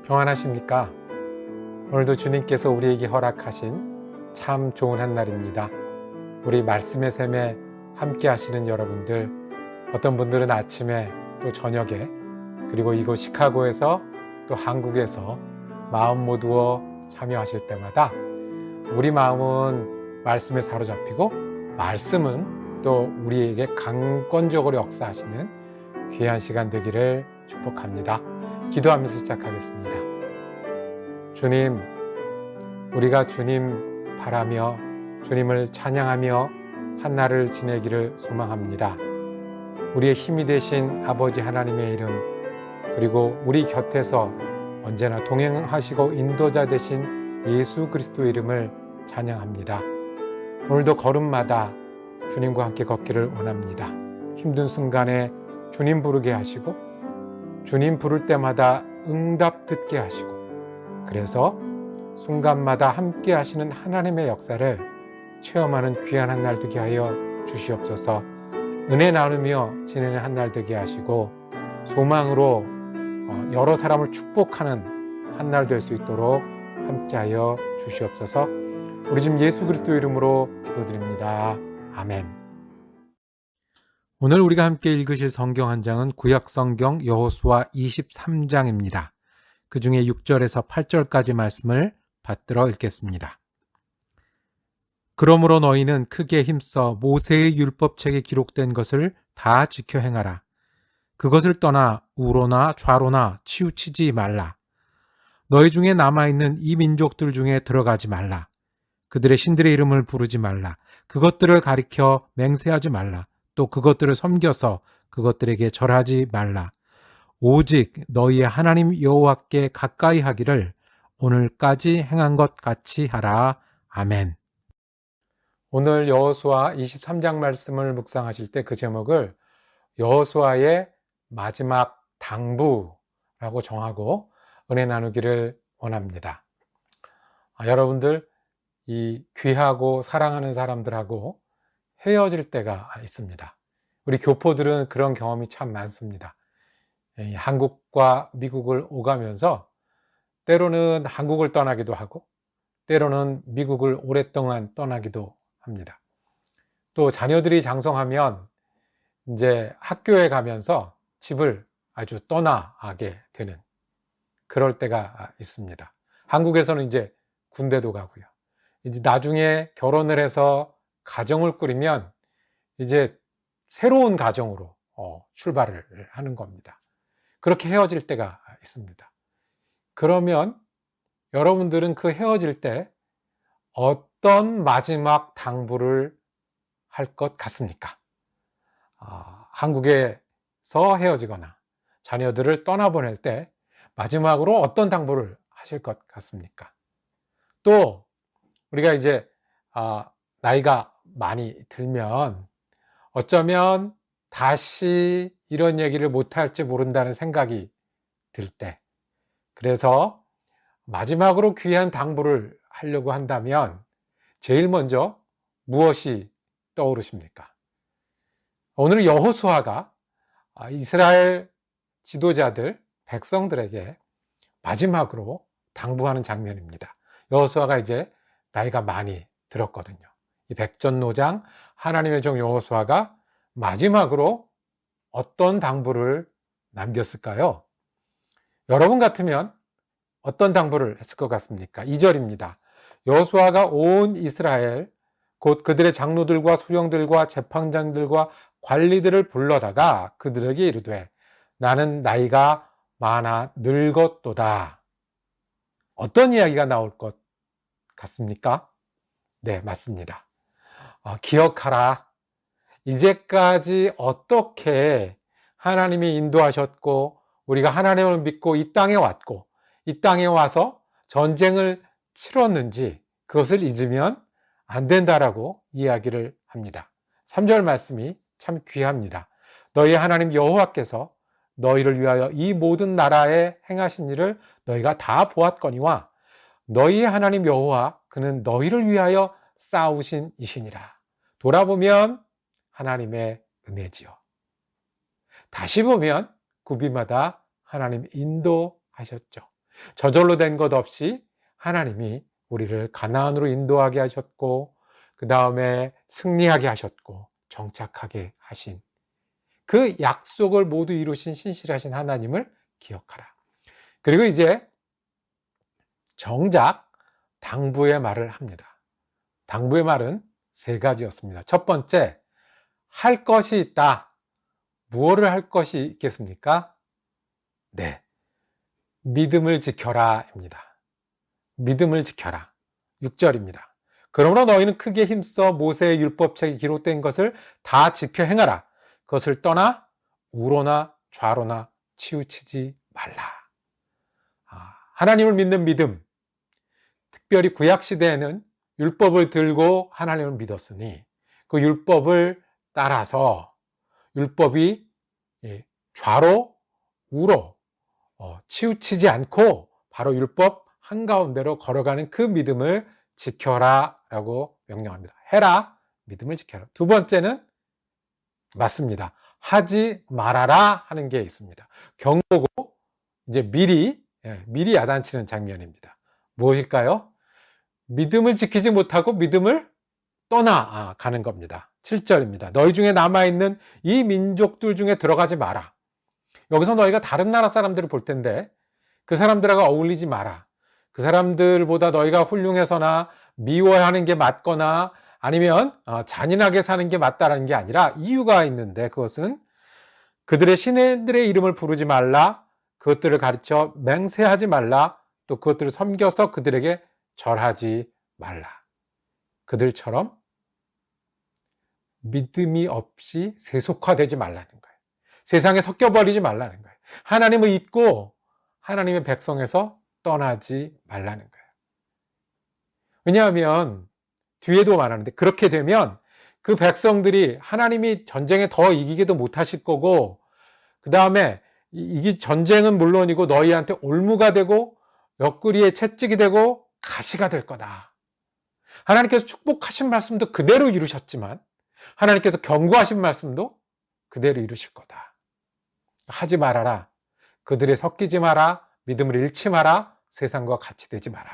평안하십니까? 오늘도 주님께서 우리에게 허락하신 참 좋은 한날입니다. 우리 말씀의 샘에 함께 하시는 여러분들, 어떤 분들은 아침에 또 저녁에, 그리고 이곳 시카고에서 또 한국에서 마음 모두어 참여하실 때마다 우리 마음은 말씀에 사로잡히고 말씀은 또 우리에게 강권적으로 역사하시는 귀한 시간 되기를 축복합니다. 기도하면서 시작하겠습니다. 주님, 우리가 주님 바라며 주님을 찬양하며 한날을 지내기를 소망합니다. 우리의 힘이 되신 아버지 하나님의 이름, 그리고 우리 곁에서 언제나 동행하시고 인도자 되신 예수 그리스도의 이름을 찬양합니다. 오늘도 걸음마다 주님과 함께 걷기를 원합니다. 힘든 순간에 주님 부르게 하시고 주님 부를 때마다 응답 듣게 하시고, 그래서 순간마다 함께 하시는 하나님의 역사를 체험하는 귀한 한날 되게 하여 주시옵소서. 은혜 나누며 지내는 한날 되게 하시고 소망으로 여러 사람을 축복하는 한날 될 수 있도록 함께하여 주시옵소서. 우리 주 예수 그리스도 이름으로 기도드립니다. 아멘. 오늘 우리가 함께 읽으실 성경 한 장은 구약 성경 여호수아 23장입니다. 그 중에 6절에서 8절까지 말씀을 받들어 읽겠습니다. 그러므로 너희는 크게 힘써 모세의 율법책에 기록된 것을 다 지켜 행하라. 그것을 떠나 우로나 좌로나 치우치지 말라. 너희 중에 남아있는 이 민족들 중에 들어가지 말라. 그들의 신들의 이름을 부르지 말라. 그것들을 가리켜 맹세하지 말라. 또 그것들을 섬겨서 그것들에게 절하지 말라. 오직 너희의 하나님 여호와께 가까이 하기를 오늘까지 행한 것 같이 하라. 아멘. 오늘 여호수아 23장 말씀을 묵상하실 때 그 제목을 여호수아의 마지막 당부라고 정하고 은혜 나누기를 원합니다. 여러분들, 이 귀하고 사랑하는 사람들하고 헤어질 때가 있습니다. 우리 교포들은 그런 경험이 참 많습니다. 한국과 미국을 오가면서 때로는 한국을 떠나기도 하고 때로는 미국을 오랫동안 떠나기도 합니다. 또 자녀들이 장성하면 이제 학교에 가면서 집을 아주 떠나게 되는 그럴 때가 있습니다. 한국에서는 이제 군대도 가고요. 이제 나중에 결혼을 해서 가정을 꾸리면 이제 새로운 가정으로 출발을 하는 겁니다. 그렇게 헤어질 때가 있습니다. 그러면 여러분들은 그 헤어질 때 어떤 마지막 당부를 할 것 같습니까? 한국에서 헤어지거나 자녀들을 떠나보낼 때 마지막으로 어떤 당부를 하실 것 같습니까? 또 우리가 이제 나이가 많이 들면 어쩌면 다시 이런 얘기를 못할지 모른다는 생각이 들 때, 그래서 마지막으로 귀한 당부를 하려고 한다면 제일 먼저 무엇이 떠오르십니까? 오늘 여호수아가 이스라엘 지도자들, 백성들에게 마지막으로 당부하는 장면입니다. 여호수아가 이제 나이가 많이 들었거든요. 이 백전노장 하나님의 종 여호수아가 마지막으로 어떤 당부를 남겼을까요? 여러분 같으면 어떤 당부를 했을 것 같습니까? 2절입니다. 여호수아가 온 이스라엘 곧 그들의 장로들과 수령들과 재판장들과 관리들을 불러다가 그들에게 이르되 나는 나이가 많아 늙었도다. 어떤 이야기가 나올 것 같습니까? 네, 맞습니다. 기억하라. 이제까지 어떻게 하나님이 인도하셨고 우리가 하나님을 믿고 이 땅에 왔고 이 땅에 와서 전쟁을 치렀는지 그것을 잊으면 안 된다라고 이야기를 합니다. 3절 말씀이 참 귀합니다. 너희 하나님 여호와께서 너희를 위하여 이 모든 나라에 행하신 일을 너희가 다 보았거니와 너희의 하나님 여호와 그는 너희를 위하여 싸우신 이시니라. 돌아보면 하나님의 은혜지요. 다시 보면 구비마다 하나님 인도하셨죠. 저절로 된 것 없이 하나님이 우리를 가나안으로 인도하게 하셨고, 그 다음에 승리하게 하셨고, 정착하게 하신 그 약속을 모두 이루신 신실하신 하나님을 기억하라. 그리고 이제 정작 당부의 말을 합니다. 당부의 말은 세 가지였습니다. 첫 번째, 할 것이 있다. 무엇을 할 것이 있겠습니까? 네, 믿음을 지켜라입니다. 믿음을 지켜라. 6절입니다. 그러므로 너희는 크게 힘써 모세의 율법책에 기록된 것을 다 지켜 행하라. 그것을 떠나 우로나 좌로나 치우치지 말라. 하나님을 믿는 믿음, 특별히 구약시대에는 율법을 들고 하나님을 믿었으니 그 율법을 따라서 율법이 좌로 우로 치우치지 않고 바로 율법 한가운데로 걸어가는 그 믿음을 지켜라 라고 명령합니다. 해라, 믿음을 지켜라. 두 번째는 맞습니다. 하지 말아라 하는 게 있습니다. 경고고 이제 미리 야단치는 장면입니다. 무엇일까요? 믿음을 지키지 못하고 믿음을 떠나가는 겁니다. 7절입니다. 너희 중에 남아있는 이 민족들 중에 들어가지 마라. 여기서 너희가 다른 나라 사람들을 볼 텐데 그 사람들하고 어울리지 마라. 그 사람들보다 너희가 훌륭해서나 미워하는 게 맞거나 아니면 잔인하게 사는 게 맞다라는 게 아니라 이유가 있는데, 그것은 그들의 신들의 이름을 부르지 말라, 그것들을 가르쳐 맹세하지 말라, 또 그것들을 섬겨서 그들에게 절하지 말라. 그들처럼 믿음이 없이 세속화되지 말라는 거예요. 세상에 섞여버리지 말라는 거예요. 하나님을 잊고 하나님의 백성에서 떠나지 말라는 거예요. 왜냐하면 뒤에도 말하는데 그렇게 되면 그 백성들이 하나님이 전쟁에 더 이기기도 못하실 거고, 그 다음에 이 전쟁은 물론이고 너희한테 올무가 되고 옆구리에 채찍이 되고 가시가 될 거다. 하나님께서 축복하신 말씀도 그대로 이루셨지만 하나님께서 경고하신 말씀도 그대로 이루실 거다. 하지 말아라. 그들에 섞이지 마라. 믿음을 잃지 마라. 세상과 같이 되지 마라.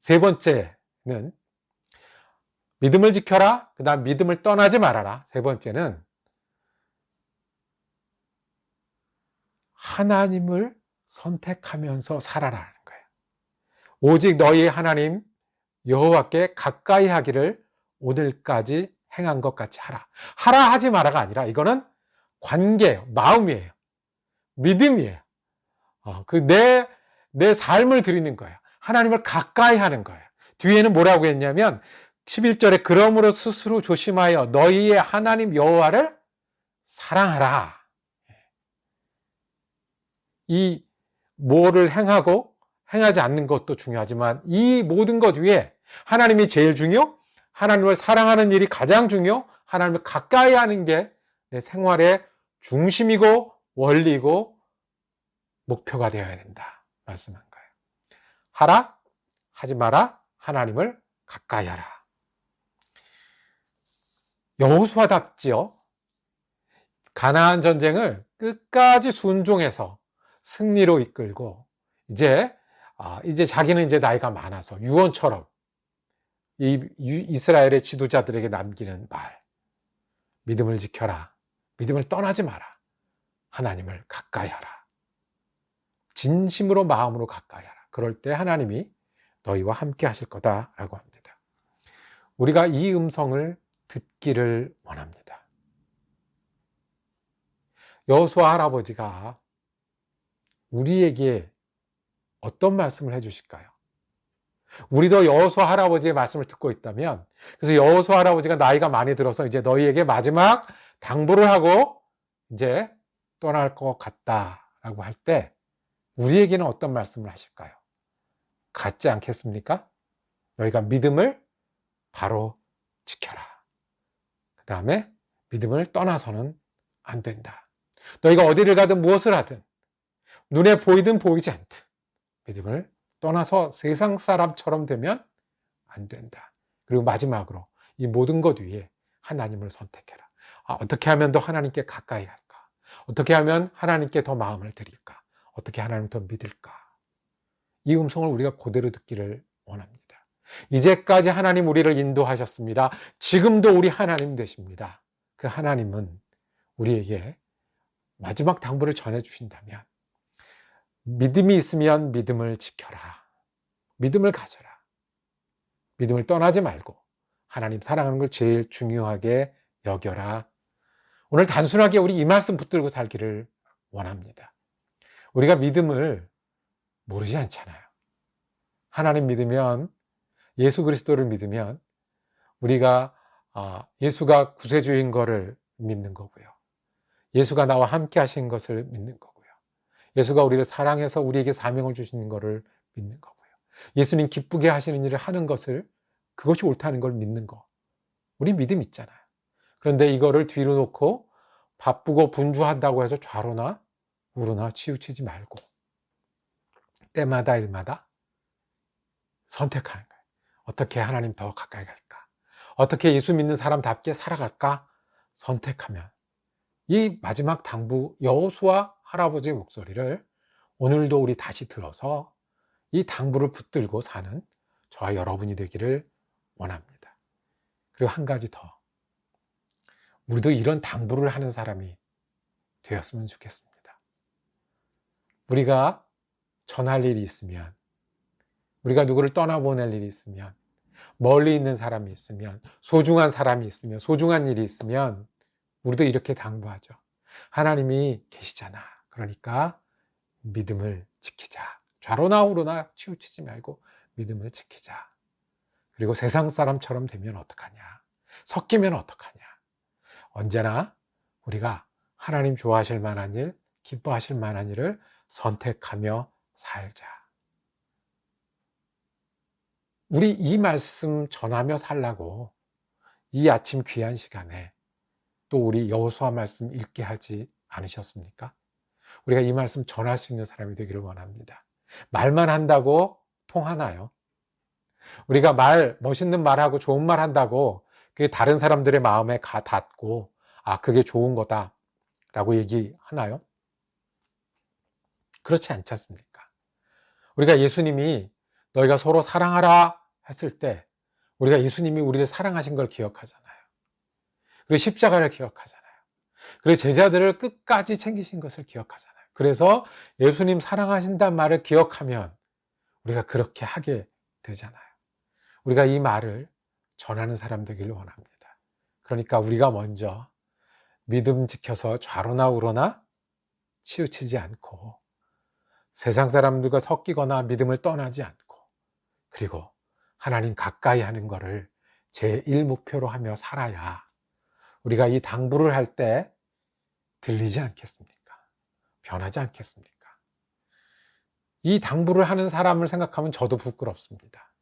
세 번째는 믿음을 지켜라. 그 다음 믿음을 떠나지 말아라. 세 번째는 하나님을 선택하면서 살아라는 거예요. 오직 너희의 하나님 여호와께 가까이 하기를 오늘까지 행한 것 같이 하라. 하라 하지 마라가 아니라 이거는 관계예요. 마음이에요. 믿음이에요. 내 삶을 드리는 거예요. 하나님을 가까이 하는 거예요. 뒤에는 뭐라고 했냐면 11절에 그러므로 스스로 조심하여 너희의 하나님 여호와를 사랑하라. 이 뭐를 행하고 행하지 않는 것도 중요하지만 이 모든 것 위에 하나님이 제일 중요, 하나님을 사랑하는 일이 가장 중요, 하나님을 가까이 하는 게 내 생활의 중심이고 원리고 목표가 되어야 된다 말씀한 거예요. 하라, 하지 마라, 하나님을 가까이 하라. 여호수아답지요. 가나안 전쟁을 끝까지 순종해서 승리로 이끌고 이제 자기는 이제 나이가 많아서 유언처럼 이스라엘의 지도자들에게 남기는 말, 믿음을 지켜라, 믿음을 떠나지 마라, 하나님을 가까이 하라, 진심으로 마음으로 가까이 하라. 그럴 때 하나님이 너희와 함께 하실 거다라고 합니다. 우리가 이 음성을 듣기를 원합니다. 여호수아 할아버지가 우리에게 어떤 말씀을 해주실까요? 우리도 여호수아 할아버지의 말씀을 듣고 있다면, 그래서 여호수아 할아버지가 나이가 많이 들어서 이제 너희에게 마지막 당부를 하고 이제 떠날 것 같다라고 할 때 우리에게는 어떤 말씀을 하실까요? 같지 않겠습니까? 너희가 믿음을 바로 지켜라. 그 다음에 믿음을 떠나서는 안 된다. 너희가 어디를 가든 무엇을 하든 눈에 보이든 보이지 않든 믿음을 떠나서 세상 사람처럼 되면 안 된다. 그리고 마지막으로 이 모든 것 위에 하나님을 선택해라. 어떻게 하면 더 하나님께 가까이 갈까? 어떻게 하면 하나님께 더 마음을 드릴까? 어떻게 하나님을 더 믿을까? 이 음성을 우리가 그대로 듣기를 원합니다. 이제까지 하나님 우리를 인도하셨습니다. 지금도 우리 하나님 되십니다. 그 하나님은 우리에게 마지막 당부를 전해주신다면 믿음이 있으면 믿음을 지켜라. 믿음을 가져라. 믿음을 떠나지 말고 하나님 사랑하는 걸 제일 중요하게 여겨라. 오늘 단순하게 우리 이 말씀 붙들고 살기를 원합니다. 우리가 믿음을 모르지 않잖아요. 하나님 믿으면, 예수 그리스도를 믿으면 우리가 예수가 구세주인 것을 믿는 거고요. 예수가 나와 함께 하신 것을 믿는 거고요. 예수가 우리를 사랑해서 우리에게 사명을 주시는 것을 믿는 거고요. 예수님 기쁘게 하시는 일을 하는 것을, 그것이 옳다는 걸 믿는 거. 우리 믿음 있잖아요. 그런데 이거를 뒤로 놓고 바쁘고 분주한다고 해서 좌로나 우로나 치우치지 말고 때마다 일마다 선택하는 거예요. 어떻게 하나님 더 가까이 갈까? 어떻게 예수 믿는 사람답게 살아갈까? 선택하면 이 마지막 당부, 여호수아 할아버지의 목소리를 오늘도 우리 다시 들어서 이 당부를 붙들고 사는 저와 여러분이 되기를 원합니다. 그리고 한 가지 더, 우리도 이런 당부를 하는 사람이 되었으면 좋겠습니다. 우리가 전할 일이 있으면, 우리가 누구를 떠나보낼 일이 있으면, 멀리 있는 사람이 있으면, 소중한 사람이 있으면, 소중한 일이 있으면 우리도 이렇게 당부하죠. 하나님이 계시잖아. 그러니까 믿음을 지키자. 좌로나 우로나 치우치지 말고 믿음을 지키자. 그리고 세상 사람처럼 되면 어떡하냐? 섞이면 어떡하냐? 언제나 우리가 하나님 좋아하실 만한 일, 기뻐하실 만한 일을 선택하며 살자. 우리 이 말씀 전하며 살라고 이 아침 귀한 시간에 또 우리 여호수아 말씀 읽게 하지 않으셨습니까? 우리가 이 말씀 전할 수 있는 사람이 되기를 원합니다. 말만 한다고 통하나요? 우리가 멋있는 말하고 좋은 말 한다고 그게 다른 사람들의 마음에 닿고 그게 좋은 거다 라고 얘기하나요? 그렇지 않지 않습니까? 우리가 예수님이 너희가 서로 사랑하라 했을 때 우리가 예수님이 우리를 사랑하신 걸 기억하잖아요. 그리고 십자가를 기억하잖아요. 그리고 제자들을 끝까지 챙기신 것을 기억하잖아요. 그래서 예수님 사랑하신다는 말을 기억하면 우리가 그렇게 하게 되잖아요. 우리가 이 말을 전하는 사람 되기를 원합니다. 그러니까 우리가 먼저 믿음 지켜서 좌로나 우로나 치우치지 않고 세상 사람들과 섞이거나 믿음을 떠나지 않고 그리고 하나님 가까이 하는 것을 제1목표로 하며 살아야 우리가 이 당부를 할 때 들리지 않겠습니까? 변하지 않겠습니까? 이 당부를 하는 사람을 생각하면 저도 부끄럽습니다.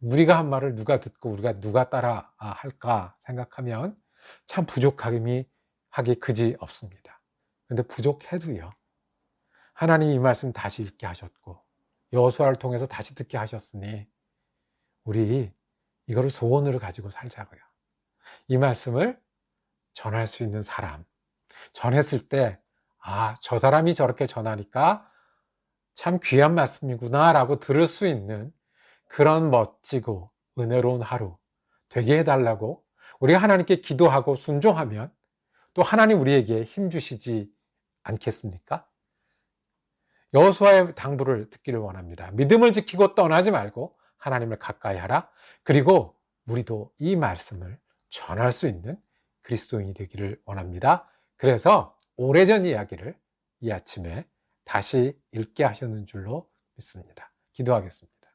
우리가 한 말을 누가 듣고 우리가 누가 따라 할까 생각하면 참 부족함이 하기 그지 없습니다. 그런데 부족해도요. 하나님이 이 말씀 다시 읽게 하셨고 여호수아를 통해서 다시 듣게 하셨으니 우리 이거를 소원으로 가지고 살자고요. 이 말씀을 전할 수 있는 사람, 전했을 때 저 사람이 저렇게 전하니까 참 귀한 말씀이구나 라고 들을 수 있는 그런 멋지고 은혜로운 하루 되게 해달라고 우리가 하나님께 기도하고 순종하면 또 하나님 우리에게 힘 주시지 않겠습니까? 여호수아의 당부를 듣기를 원합니다. 믿음을 지키고 떠나지 말고 하나님을 가까이 하라. 그리고 우리도 이 말씀을 전할 수 있는 그리스도인이 되기를 원합니다. 그래서 오래전 이야기를 이 아침에 다시 읽게 하셨는 줄로 믿습니다. 기도하겠습니다.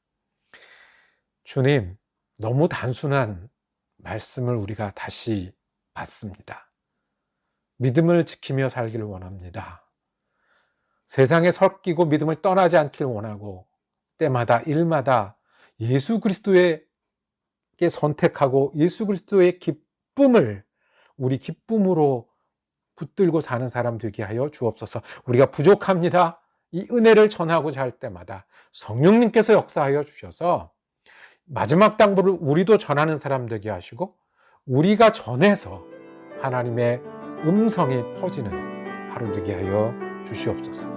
주님, 너무 단순한 말씀을 우리가 다시 봤습니다. 믿음을 지키며 살기를 원합니다. 세상에 섞이고 믿음을 떠나지 않기를 원하고 때마다 일마다 예수 그리스도에게 선택하고 예수 그리스도의 기쁨을 우리 기쁨으로 붙들고 사는 사람 되게 하여 주옵소서. 우리가 부족합니다. 이 은혜를 전하고자 할 때마다 성령님께서 역사하여 주셔서 마지막 당부를 우리도 전하는 사람 되게 하시고 우리가 전해서 하나님의 음성이 퍼지는 하루 되게 하여 주시옵소서.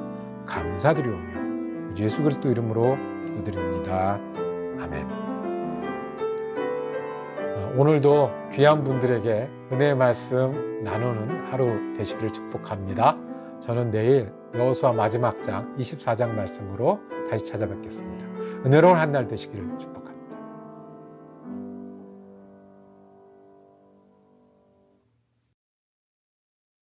감사드리오며 예수 그리스도 이름으로 기도드립니다. 아멘. 오늘도 귀한 분들에게 은혜의 말씀 나누는 하루 되시기를 축복합니다. 저는 내일 여호수아 마지막 장 24장 말씀으로 다시 찾아뵙겠습니다. 은혜로운 한 날 되시기를 축복합니다.